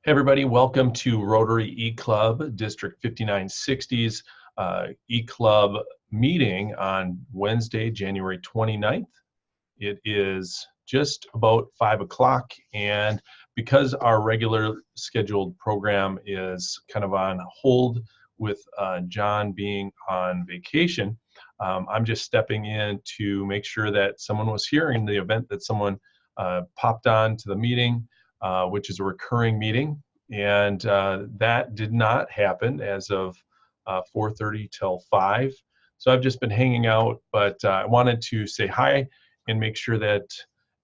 Hey everybody, welcome to Rotary eClub District 5960's eClub meeting on Wednesday, January 29th. It is just about 5 o'clock, and because our regular scheduled program is kind of on hold with John being on vacation, I'm just stepping in to make sure that someone was here in the event that someone popped on to the meeting, which is a recurring meeting. And that did not happen as of 4:30 till 5. So I've just been hanging out, but I wanted to say hi and make sure that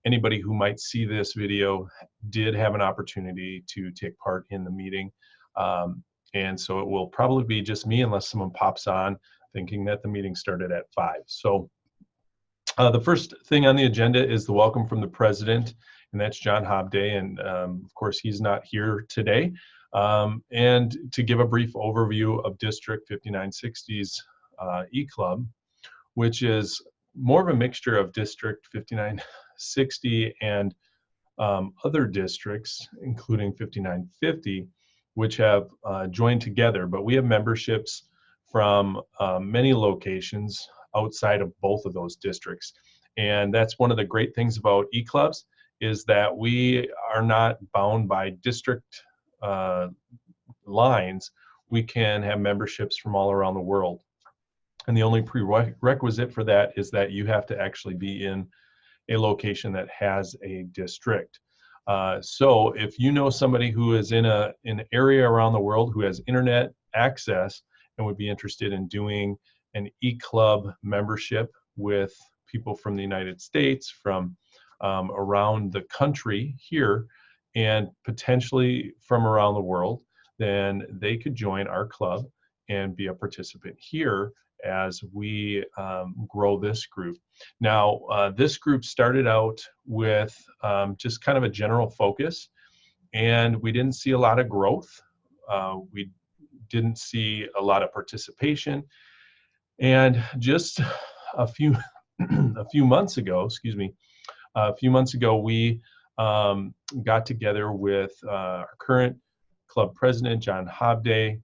anybody who might see this video did have an opportunity to take part in the meeting. And so it will probably be just me unless someone pops on thinking that the meeting started at 5. So the first thing on the agenda is the welcome from the president, and that's John Hobday, and of course he's not here today. And to give a brief overview of District 5960's eClub, which is more of a mixture of District 5960 and other districts, including 5950, which have joined together. But we have memberships from many locations outside of both of those districts. And that's one of the great things about eClubs, is that we are not bound by district lines. We can have memberships from all around the world. And the only prerequisite for that is that you have to actually be in a location that has a district. So if you know somebody who is in an area around the world who has internet access and would be interested in doing an eClub membership with people from the United States, from around the country here, and potentially from around the world, then they could join our club and be a participant here as we grow this group. Now, this group started out with just kind of a general focus, and we didn't see a lot of growth. We didn't see a lot of participation. And just a few months ago, we got together with our current club president, John Hobday,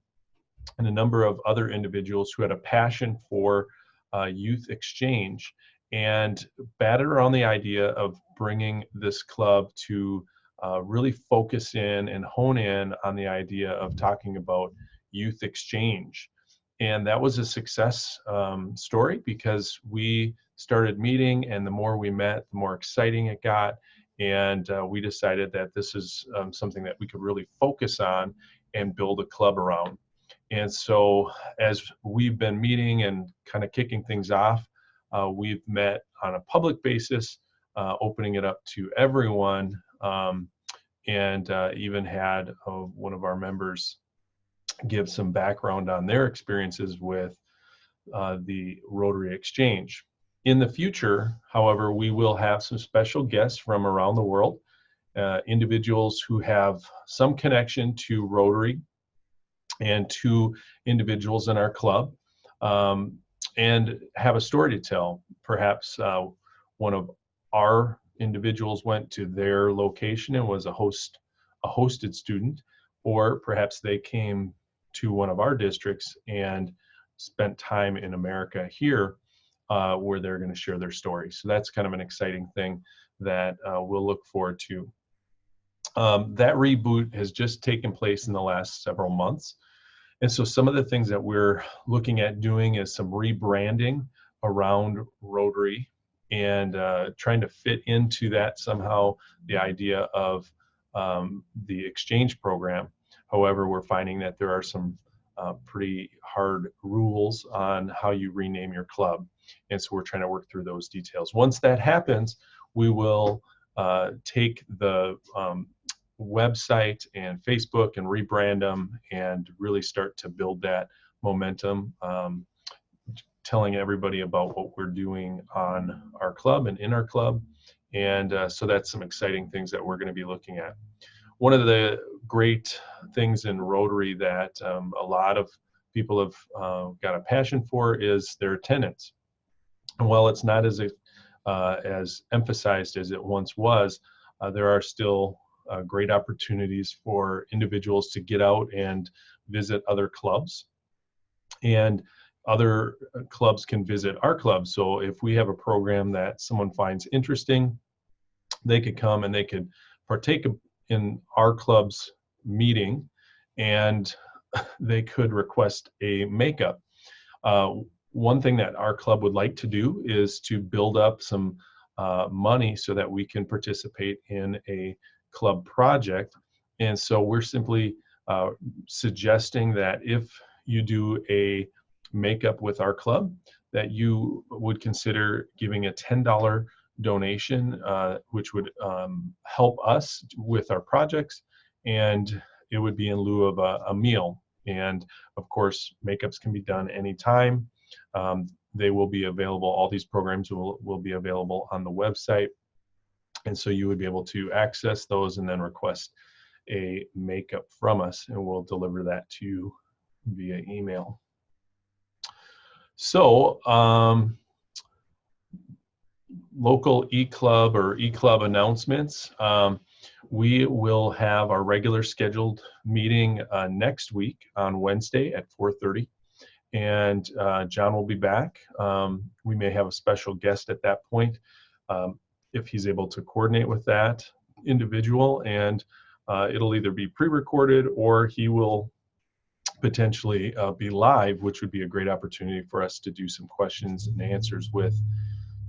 and a number of other individuals who had a passion for youth exchange, and batted around the idea of bringing this club to really focus in and hone in on the idea of talking about youth exchange. And that was a success story, because we started meeting, and the more we met, the more exciting it got. And we decided that this is something that we could really focus on and build a club around. And so as we've been meeting and kind of kicking things off, we've met on a public basis, opening it up to everyone, and even had one of our members give some background on their experiences with the Rotary Exchange. In the future, however, we will have some special guests from around the world, individuals who have some connection to Rotary and to individuals in our club, and have a story to tell. Perhaps one of our individuals went to their location and was a hosted student, or perhaps they came to one of our districts and spent time in America here, where they're going to share their story. So that's kind of an exciting thing that we'll look forward to. That reboot has just taken place in the last several months. And so some of the things that we're looking at doing is some rebranding around Rotary, and trying to fit into that somehow the idea of the exchange program. However, we're finding that there are some pretty hard rules on how you rename your club. And so we're trying to work through those details. Once that happens, we will take the website and Facebook and rebrand them, and really start to build that momentum, telling everybody about what we're doing on our club and in our club. And so that's some exciting things that we're going to be looking at. One of the great things in Rotary that a lot of people have got a passion for is their attendance. And while it's not as emphasized as it once was, there are still great opportunities for individuals to get out and visit other clubs, and other clubs can visit our club. So if we have a program that someone finds interesting, they could come and they could partake in our club's meeting, and they could request a makeup. One thing that our club would like to do is to build up some money so that we can participate in a club project. And so we're simply suggesting that if you do a makeup with our club, that you would consider giving a $10 donation, which would help us with our projects, and it would be in lieu of a meal. And of course, makeups can be done anytime. They will be available, all these programs will be available on the website. And so you would be able to access those and then request a makeup from us, and we'll deliver that to you via email. So local eClub or eClub announcements. We will have our regular scheduled meeting next week on Wednesday at 4:30. And John will be back. We may have a special guest at that point if he's able to coordinate with that individual, and it'll either be pre-recorded or he will potentially be live, which would be a great opportunity for us to do some questions and answers with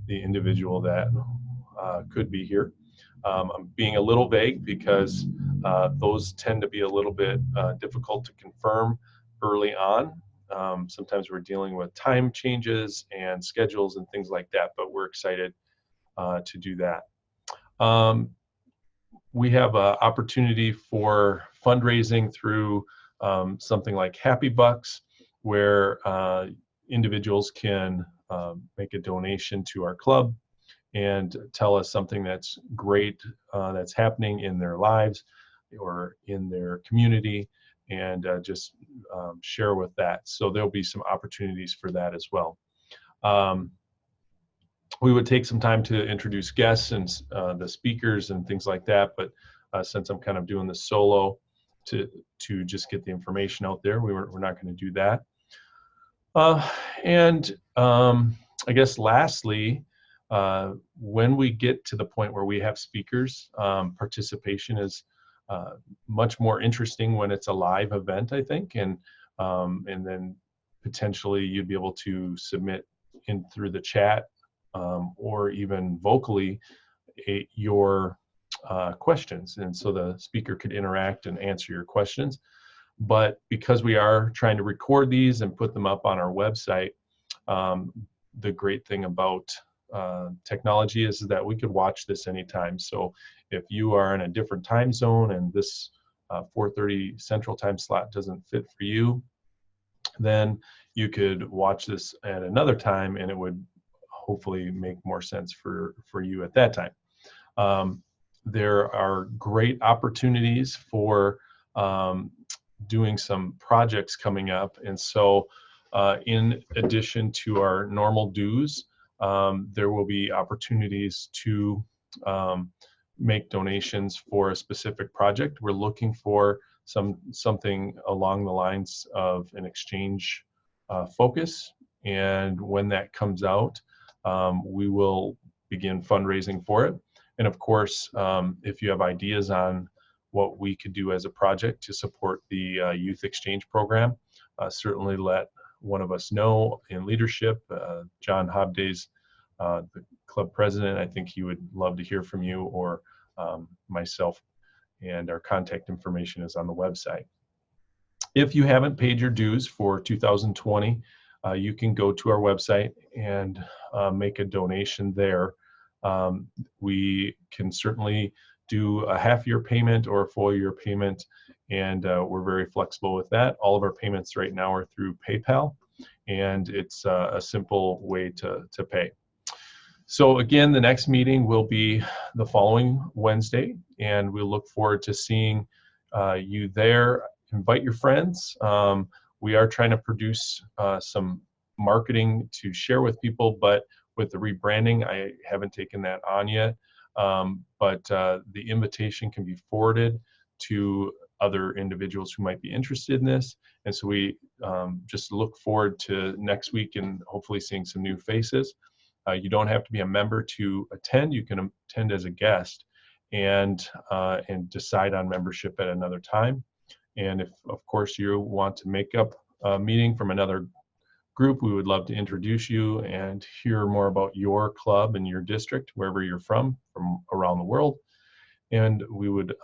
the individual that could be here. I'm being a little vague because those tend to be a little bit difficult to confirm early on. Sometimes we're dealing with time changes and schedules and things like that, but we're excited to do that. We have an opportunity for fundraising through something like Happy Bucks, where individuals can make a donation to our club and tell us something that's great that's happening in their lives or in their community, and just share with that. So there'll be some opportunities for that as well. We would take some time to introduce guests and the speakers and things like that, but since I'm kind of doing this solo to just get the information out there, we're not going to do that. And I guess lastly, when we get to the point where we have speakers, participation is much more interesting when it's a live event, I think, and then potentially you'd be able to submit in through the chat or even vocally your questions, and so the speaker could interact and answer your questions. But because we are trying to record these and put them up on our website, the great thing about technology is that we could watch this anytime. So if you are in a different time zone and this 4:30 Central Time slot doesn't fit for you, then you could watch this at another time and it would hopefully make more sense for you at that time. There are great opportunities for doing some projects coming up, and so in addition to our normal dues, there will be opportunities to make donations for a specific project. We're looking for something along the lines of an exchange focus, and when that comes out, we will begin fundraising for it. And of course, if you have ideas on what we could do as a project to support the youth exchange program, certainly let one of us know in leadership. John Hobday's the club president. I think he would love to hear from you, or myself, and our contact information is on the website. If you haven't paid your dues for 2020, you can go to our website and make a donation there. We can certainly do a half-year payment or a full-year payment, and we're very flexible with that. All of our payments right now are through PayPal, and it's a simple way to pay. So again, the next meeting will be the following Wednesday, and we'll look forward to seeing you there. Invite your friends. We are trying to produce some marketing to share with people, but with the rebranding, I haven't taken that on yet. but the invitation can be forwarded to other individuals who might be interested in this. And so we just look forward to next week and hopefully seeing some new faces. You don't have to be a member to attend. You can attend as a guest and decide on membership at another time. And if, of course, you want to make up a meeting from another group, we would love to introduce you and hear more about your club and your district, wherever you're from around the world. And we would,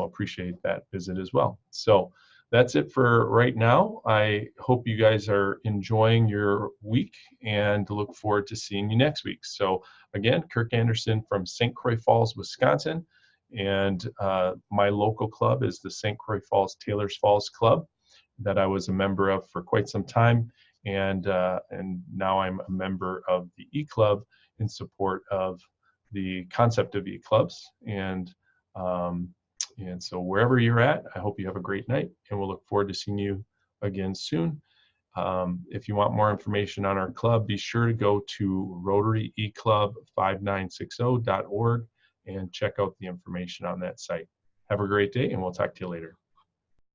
appreciate that visit as well. So that's it for right now. I hope you guys are enjoying your week and look forward to seeing you next week. So again, Kirk Anderson from St. Croix Falls, Wisconsin. And my local club is the St. Croix Falls Taylors Falls Club that I was a member of for quite some time. And now I'm a member of the eClub in support of the concept of eClubs. And so wherever you're at, I hope you have a great night, and we'll look forward to seeing you again soon. If you want more information on our club, be sure to go to Rotary eClub 5960.org and check out the information on that site. Have a great day, and we'll talk to you later.